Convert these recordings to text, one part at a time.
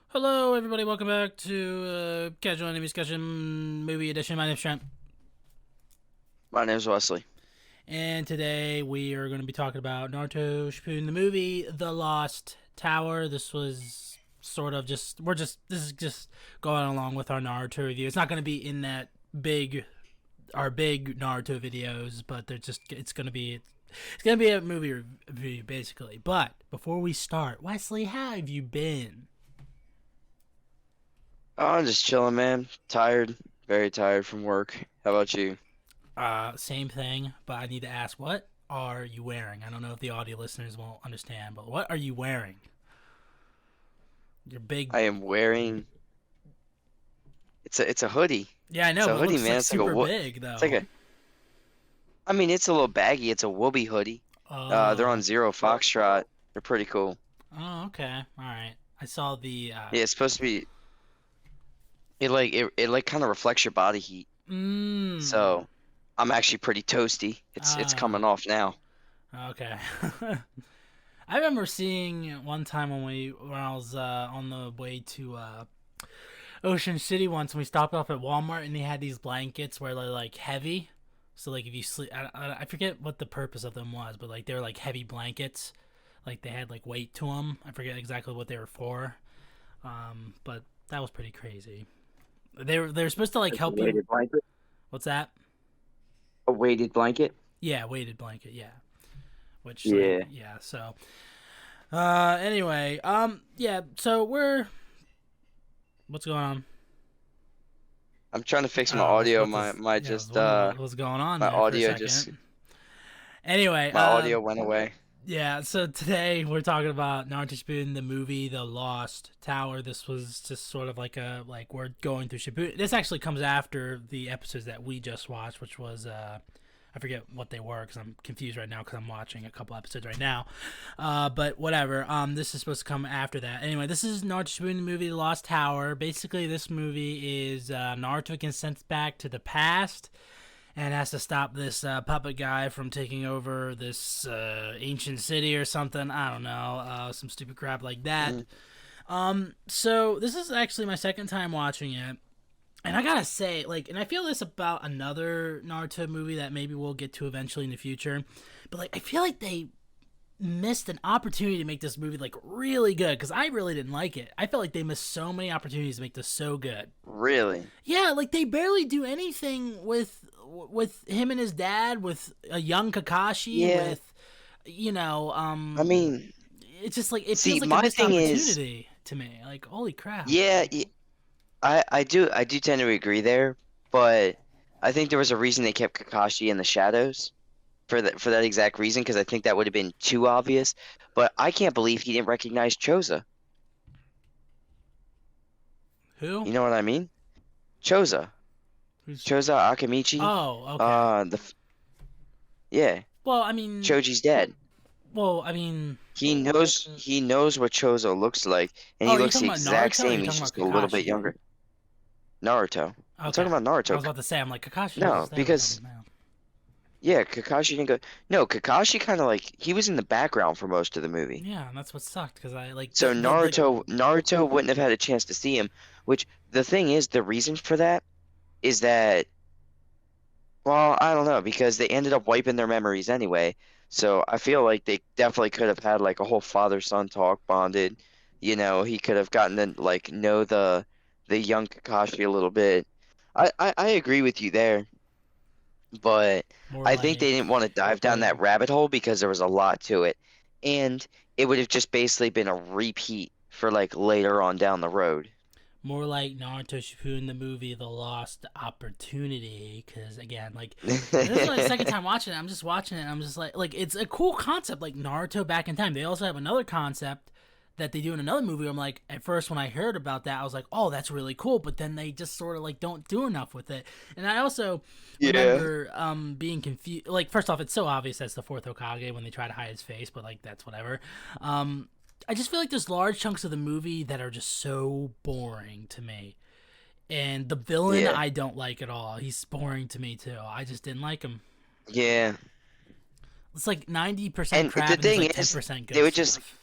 Hello, everybody. Welcome back to Casual Anime Discussion Movie Edition. My name's Trent, My name's Wesley. and today we are going to be talking about Naruto Shippuden the Movie, The Lost Tower. This was sort of this is just going along with our Naruto review. It's not going to be in that our big Naruto videos, but it's going to be a movie review basically. But before we start, Wesley, how have you been? Oh, I'm just chilling, man. Tired, very tired from work. How about you? Same thing, but I need to ask, what are you wearing? I don't know if the audio listeners won't understand, but what are you wearing? Your big. I am wearing. It's a hoodie. Yeah, I It's know, a but it hoodie, looks man. like It's like a super wo- big It's like though. a. I mean, it's a little baggy. It's a woobie hoodie. They're Oh, on Zero Foxtrot. They're pretty cool. oh, okay, all right. I saw the. Yeah, it's supposed to be. It kind of reflects your body heat. Mmm. So I'm actually pretty toasty. It's Uh, coming off now. okay. I remember seeing one time when I was on the way to Ocean City once, and we stopped off at Walmart, and they had these blankets where they're like heavy. So like if you sleep, I forget what the purpose of them was, but like they were like heavy blankets, like they had like weight to them. I forget exactly what they were for, but that was pretty crazy. They were supposed to like Like a help you. weighted blanket. What's that? A weighted blanket. Yeah, weighted blanket. Yeah, which like Yeah. yeah. So anyway, yeah. So what's going on? I'm trying to fix my I was audio. about to. My Yeah, I was just wondering what was going on my there for a audio just second. Anyway, my audio went away. yeah. So today we're talking about Naruto Shippuden the movie, The Lost Tower. This was just sort of like we're going through Shippuden. This actually comes after the episodes that we just watched, which was I forget what they were because I'm confused right now because I'm watching a couple episodes right now. But whatever. This is supposed to come after that. Anyway, this is Naruto Shippuden the movie, The Lost Tower. Basically, this movie is Naruto gets sent back to the past and has to stop this puppet guy from taking over this ancient city or something. I don't know, some stupid crap like that. Mm. So this is actually my second time watching it, and I gotta say, like, and I feel this about another Naruto movie that maybe we'll get to eventually in the future, but like, I feel like they missed an opportunity to make this movie like really good because I really didn't like it. I felt like they missed so many opportunities to make this so good. Really? Yeah, like they barely do anything with him and his dad, with a young Kakashi, Yeah. with you know, I mean, it's just like it see, feels like a my missed thing is, opportunity to me. Like holy crap. yeah, I do tend to agree there, but I think there was a reason they kept Kakashi in the shadows for that exact reason, because I think that would have been too obvious. But I can't believe he didn't recognize Choza. Who? You know what I mean? Choza, Who's? Choza Akamichi. Oh, okay. Uh, the f- yeah, Well, I mean, Choji's dead. well, I mean, He knows what Chozo looks like, and oh, he are you looks talking the about exact Naruto or are you same. He's talking about just a little bit Kakashi? younger. Naruto. I'm Okay. talking about I Naruto. was about to say, I'm like Kakashi was No, there. Oh because man. yeah, Kakashi didn't go. No, Kakashi kind of like he was in the background for most of the movie. Yeah, and that's what sucked because I like So the Naruto wouldn't have had a chance to see him. Which the thing is, the reason for that is that, well, I don't know, because they ended up wiping their memories anyway. So I feel like they definitely could have had like a whole father-son talk bonded. He could have gotten to like know the young Kakashi a little bit. I agree with you there, but more I think they like didn't want to dive down that rabbit hole because there was a lot to it. And it would have just basically been a repeat for like later on down the road. more like Naruto Shippuden the movie, The Lost Opportunity. Because again, like this is my second time watching it. I'm just watching it. And I'm just like it's a cool concept, like Naruto back in time. They also have another concept that they do in another movie. I'm like, at first when I heard about that, I was like, oh, that's really cool. But then they just sort of like don't do enough with it. And I also Yeah. remember being confused. Like first off, it's so obvious that's the fourth Hokage when they try to hide his face, but like that's whatever. I just feel like there's large chunks of the movie that are just so boring to me. And the villain, Yeah. I don't like at all. He's boring to me too. I just didn't like him. Yeah. It's like 90% And the crap and there's thing like is, 10% they good would just stuff.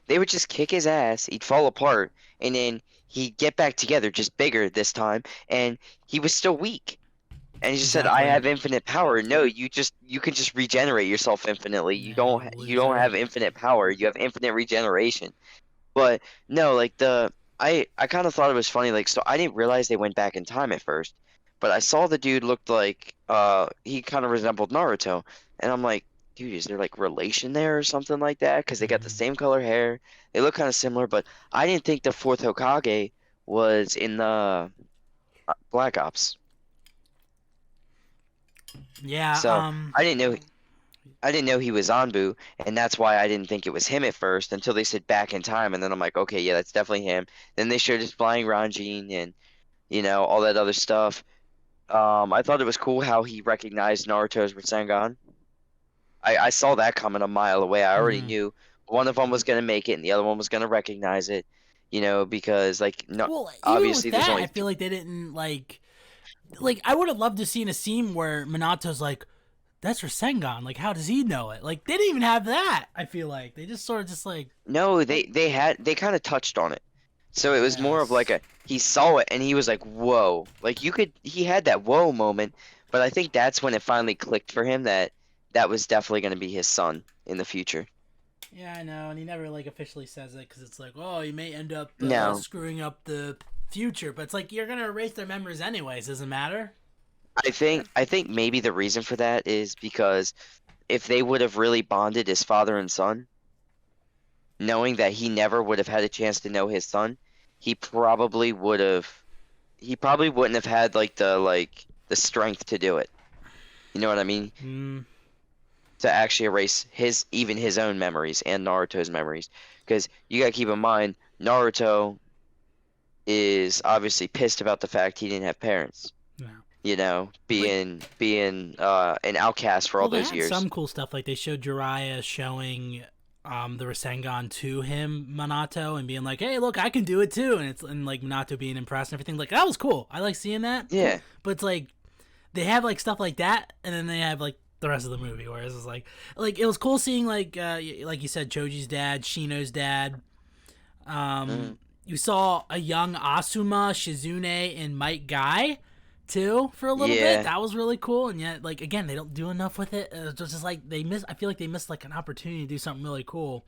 they would just kick his ass, he'd fall apart, and then he'd get back together, just bigger this time, and he was still weak. And he just said, "I Exactly. have infinite power." No, you can just regenerate yourself infinitely. Yeah, you You don't loser. have infinite power. You have infinite regeneration. But no, like I kind of thought it was funny. Like, so I didn't realize they went back in time at first, but I saw the dude looked like he kind of resembled Naruto, and I'm like, dude, is there like relation there or something like that? Because they got the Mhm. same color hair, they look kind of similar. But I didn't think the fourth Hokage was in the Black Ops, Yeah. so I didn't know. I didn't know he was Anbu, and that's why I didn't think it was him at first until they said back in time, and then I'm like, okay, yeah, that's definitely him. Then they showed his flying Ranjin and all that other stuff. I thought it was cool how he recognized Naruto's Rasengan. I saw that coming a mile away. I already Mhm. knew one of them was gonna make it and the other one was gonna recognize it, because like no, Well, even with obviously there's that, only I feel like they didn't like I would have loved to seen a scene where Minato's like, "That's Rasengan. Like, how does he know it?" Like, they didn't even have that. I feel like they just sort of just like, no, they kind of touched on it. So I it was more of like guess. a he saw it and he was like, "Whoa!" Like he had that whoa moment, but I think that's when it finally clicked for him that that was definitely going to be his son in the future. Yeah, I know, and he never like officially says it because it's like, oh, you may end up Now, screwing up the future, but it's like you're gonna erase their memories anyways. Doesn't matter. I think maybe the reason for that is because if they would have really bonded as father and son, knowing that he never would have had a chance to know his son, he probably would have he probably wouldn't have had the strength to do it. You know what I mean? Hmm. To actually erase his own memories and Naruto's memories. Because you gotta keep in mind, Naruto is obviously pissed about the fact he didn't have parents. No. Like, Being an outcast for all well, they those had years. some cool stuff. Like they showed Jiraiya showing the Rasengan to him, Minato, and being like, "Hey, look, I can do it too." And like Minato being impressed and everything. Like that was cool. I like seeing that. Yeah. But it's like they have like stuff like that, and then they have like the rest of the movie. Whereas it's like it was cool seeing like you said, Choji's dad, Shino's dad. Mm, You saw a young Asuma, Shizune, and Might Guy too for a little bit. yeah. That was really cool. And yet, like again, they don't do enough with it. It's just like they miss. I feel like they missed like an opportunity to do something really cool.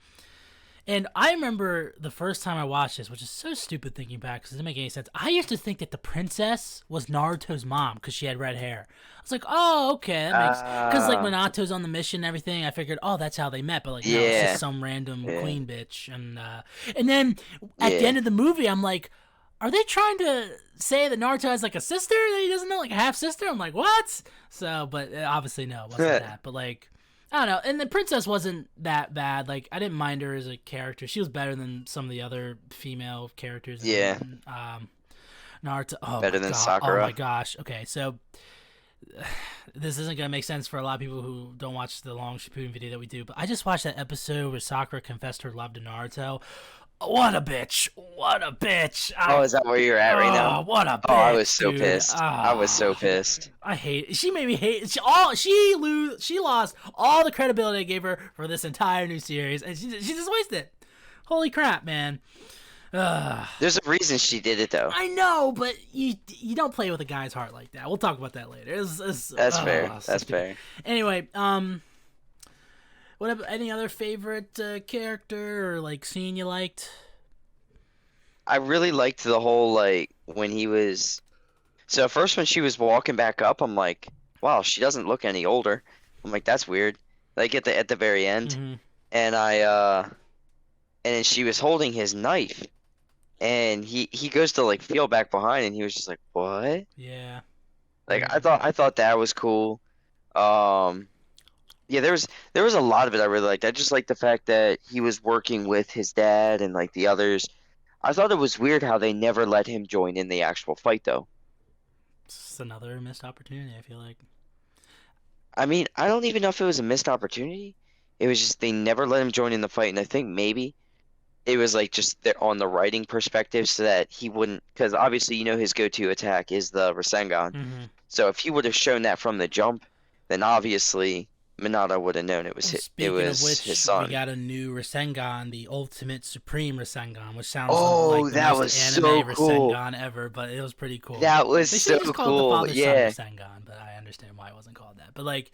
And I remember the first time I watched this, which is so stupid thinking back because it doesn't make any sense. I used to think that the princess was Naruto's mom because she had red hair. I was like, oh, okay, that makes because like Uh, when Nato's on the mission and everything, I figured, oh, that's how they met. But like, no, it's just yeah. some random Yeah. queen bitch. And then at the Yeah. end of the movie, I'm like, are they trying to say that Naruto has like a sister that he doesn't know, like a half sister? I'm like, what? So, but obviously, no, it wasn't that. But like, I don't know. And the princess wasn't that bad. Like, I didn't mind her as a character. She was better than some of the other female characters Yeah. in Naruto. Oh Better my than god. Oh my Sakura. gosh. Okay, so this isn't gonna make sense for a lot of people who don't watch the long Shippuden video that we do. But I just watched that episode where Sakura confessed her love to Naruto. What a bitch! What a bitch! Oh, is that where you're at right now? What a Oh, I was bitch, so dude! pissed. I was so pissed. I hate it. She made me hate. She lost all the credibility I gave her for this entire new series, and she just wasted it. Holy crap, man! Ugh. There's a reason she did it though. I know, but you don't play with a guy's heart like that. We'll talk about that later. That's fair. So That's stupid. fair. Anyway, what about any other favorite character or like scene you liked? I really liked the whole when he was so at first when she was walking back up, I'm like, wow, she doesn't look any older. I'm like, that's weird. Like at the very end. Mm-hmm. And then she was holding his knife and he goes to like feel back behind and he was just like, what? Yeah. Like I thought that was cool. Um yeah, there was a lot of it I really liked. I just liked the fact that he was working with his dad and like the others. I thought it was weird how they never let him join in the actual fight though. It's another missed opportunity. I feel like. I mean, I don't even know if it was a missed opportunity. It was just they never let him join in the fight, and I think maybe it was like just on the writing perspective so that he wouldn't, because obviously his go-to attack is the Rasengan. Mm-hmm. So if he would have shown that from the jump, then obviously. Minato would have known it was it Speaking of was his which, we son. got a new Rasengan, the Ultimate Supreme Rasengan, which sounds like Oh, the that most was so anime cool. Rasengan ever, but it was pretty cool. That was They should so have just called it the cool. Father Son Yeah. Rasengan, but I understand why it wasn't called that. But like,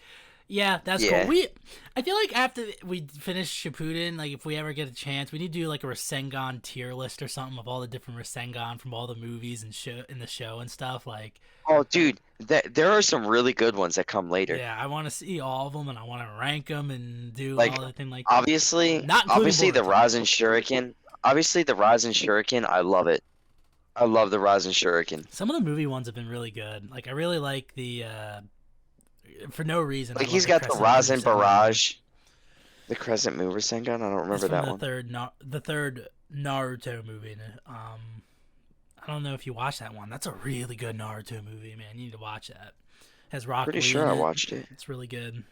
yeah, that's cool. Yeah. I feel like after we finish Shippuden, like if we ever get a chance, we need to do like a Rasengan tier list or something of all the different Rasengan from all the movies and show in the show and stuff. Like, Oh, dude, there are some really good ones that come later. yeah, I want to see all of them and I want to rank them and do Like all the thing like that. obviously, Not including obviously the Boruto. Rasen Shuriken. Obviously the Rasen Shuriken, I love it. I love the Rasen Shuriken. Some of the movie ones have been really good. Like I really like the for no reason I Like love he's the got the Crescent Moon Rasen Rasengan. Barrage, the Crescent Moon Rasengan. I don't It's remember from that one. the third Naruto movie. I don't know if you watched that one. That's a really good Naruto movie, man. You need to watch that. Has Rock Pretty Lee sure in I it. watched it. It's really good.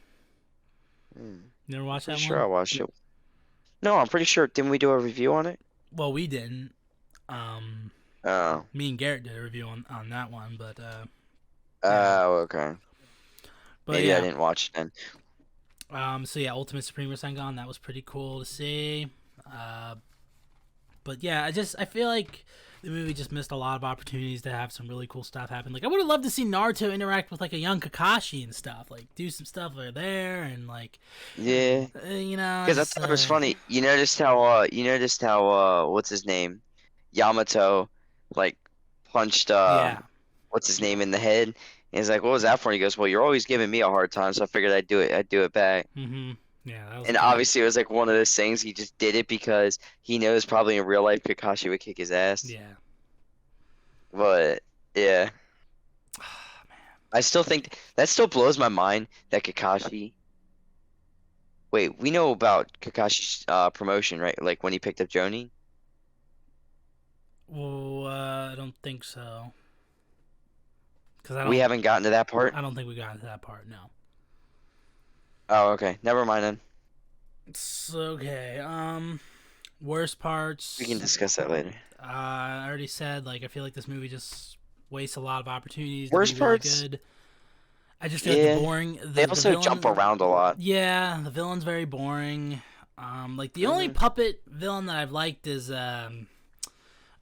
Hmm. You never watched Pretty that sure I one? watched it. No, I'm pretty sure. Didn't we do a review on it? Well, we didn't. Um, Oh. Me and Garrett did a review on that one, but yeah. Oh, okay. But Maybe I yeah. didn't watch it then. So yeah, Ultimate Supreme Rasengan, that was pretty cool to see. Uh, but yeah, I feel like the movie just missed a lot of opportunities to have some really cool stuff happen. Like I would have loved to see Naruto interact with like a young Kakashi and stuff, like do some stuff over there and like, Yeah, you know, because I just thought it was funny. You noticed how what's his name? Yamato like punched yeah, what's his name in the head. And he's like, "What was that for?" And he goes, "Well, you're always giving me a hard time, so I figured I'd do it. I'd do it back." yeah, that was And good. obviously, it was like one of those things. He just did it because he knows probably in real life Kakashi would kick his ass. Yeah. But yeah, I still think that still blows my mind that Kakashi. Wait, we know about Kakashi's promotion, right? Like when he picked up Jonin. Well, I don't think so. Cause We haven't gotten to that part. I don't think we got into that part. No. Oh, okay. Never mind then. It's okay. Worst parts. We can discuss that later. I already said like I feel like this movie just wastes a lot of opportunities to be Worst really parts? good. I just feel like Yeah. the boring. They The also villain. jump around a lot. Yeah, the villain's very boring. Like the only Hmm. puppet villain that I've liked is what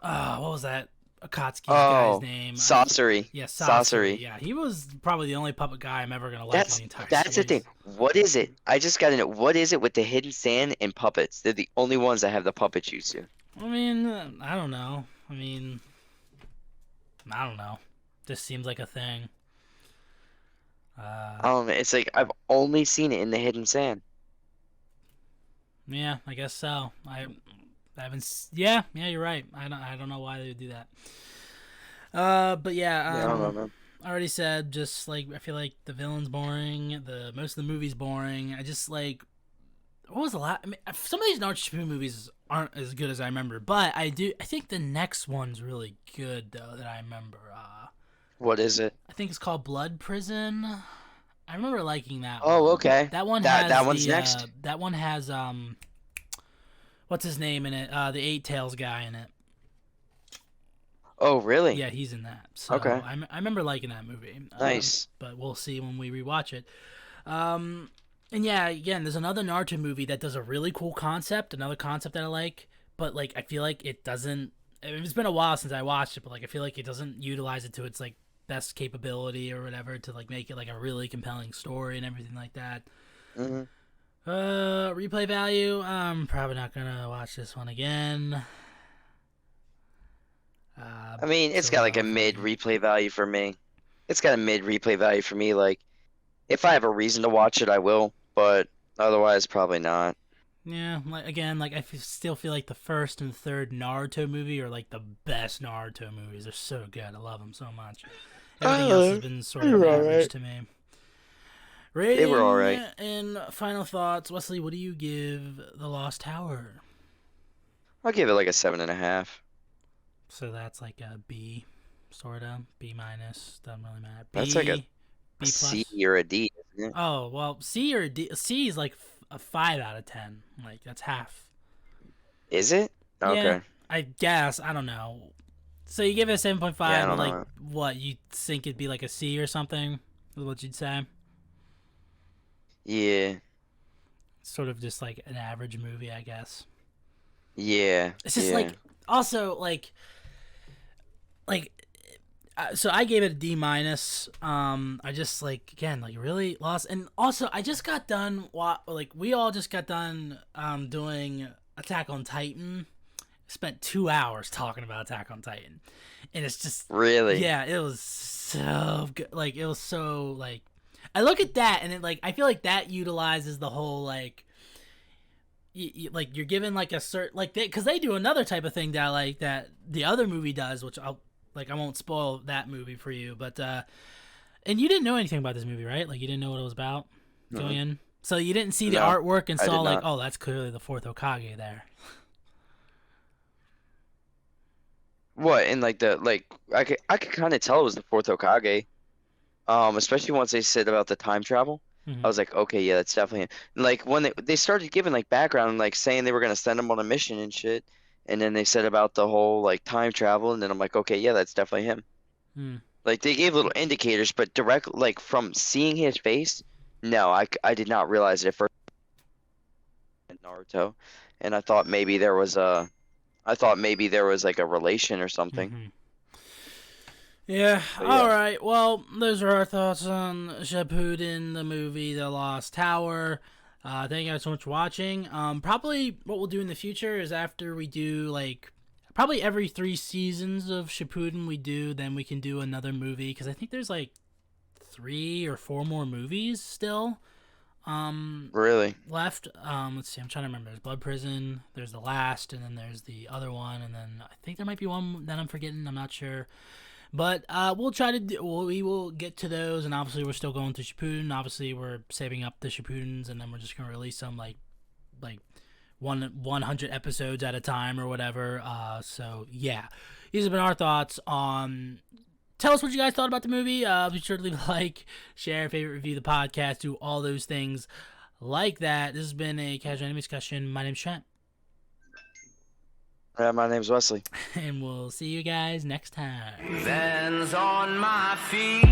was that? Akatsuki's guy's Oh, name. Sasori. Yeah, Sasori. Yeah, he was probably the only puppet guy I'm ever gonna like in That's the entire that's the thing. series. What is it? I just gotta know. What is it with the hidden sand and puppets? They're the only ones that have the puppet jutsu. I mean, I don't know. I don't know. Just seems like a thing. Uh, It's like I've only seen it in the hidden sand. yeah, I guess so. I haven't. Yeah, you're right. I don't know why they would do that. But yeah, Yeah, I don't know, man. I already said just like I feel like the villain's boring. The most of the movie's boring. I just like what was the last? I mean, some of these Naruto Shippuden movies aren't as good as I remember, but I think the next one's really good though that I remember. What is it? I think it's called Blood Prison. I remember liking that one. Oh, okay. That one That has that one's the next. that one has what's his name in it? The Eight Tails guy in it. Oh, really? Yeah, he's in that. So Okay. I remember liking that movie. Nice. But we'll see when we rewatch it. And yeah, again, there's another Naruto movie that does a really cool concept, another concept that I like, but like I feel like it doesn't. I mean, it's been a while since I watched it, but like I feel like it doesn't utilize it to its like best capability or whatever to like make it like a really compelling story and everything like that. Hmm. Replay value. I'm probably not gonna watch this one again. I mean, it's So got like a often. mid replay value for me. It's got a mid replay value for me. Like, if I have a reason to watch it, I will. But otherwise, probably not. Yeah, like again, like still feel like the first and third Naruto movie are like the best Naruto movies. They're so good. I love them so much. Everything else has been sort They of were average alright. to me. They were all Rating right. and final thoughts, Wesley. What do you give The Lost Tower? I'll give it like a 7.5. So that's like a B, sort of B minus. Doesn't really matter. That's like a B plus. C or a D, isn't it? Oh well, C or D. C is like a 5 out of 10. Like that's half. Is it? Okay. Yeah, I guess. I don't know. So you give it a 7.5, Yeah, I but don't like, know. what, you think it'd be like a C or something? Is what you'd say? Yeah. Sort of just like an average movie, I guess. Yeah. It's just Yeah. like also like so I gave it a D minus. I just like again like really lost, and also I just got done. Like we all just got done doing Attack on Titan. Spent 2 hours talking about Attack on Titan, and it's just Really. yeah, it was so good. Like it was so like I look at that and it like I feel like that utilizes the whole like like you're given like a certain like because they do another type of thing that like that the other movie does, which I won't spoil that movie for you, but and you didn't know anything about this movie, right? Like you didn't know what it was about going Mm-mm. in, so you didn't see the No, artwork and I saw did like not. oh that's clearly the fourth Hokage there. What in like the like I could kind of tell it was the fourth Hokage. Especially once they said about the time travel. I Mm-hmm. was like, okay, yeah, that's definitely him. Like when they started giving like background, like saying they were gonna send him on a mission and shit, and then they said about the whole like time travel, and then I'm like, okay, yeah, that's definitely him. Mm. Like they gave little indicators, but direct like from seeing his face, no, I did not realize it at first in Naruto, and I thought maybe there was like a relation or something. Mm-hmm. Yeah. But All yeah, right. Well, those are our thoughts on Shippuden, the movie, The Lost Tower. Thank you guys so much for watching. Probably what we'll do in the future is after we do like probably every 3 seasons of Shippuden we do, then we can do another movie because I think there's like 3 or 4 more movies still really. left. Let's see. I'm trying to remember. There's Blood Prison. There's the last, and then there's the other one, and then I think there might be one that I'm forgetting. I'm not sure. But we'll try to we will get to those, and obviously we're still going to Shippuden. Obviously we're saving up the Shippudens, and then we're just gonna release them like 100 episodes at a time or whatever. So yeah, these have been our thoughts on. Tell us what you guys thought about the movie. Be sure to leave a like, share, favorite, review the podcast, do all those things like that. This has been a casual anime discussion. My name's Trent, My name's Wesley. and we'll see you guys next time. Hands on my feet.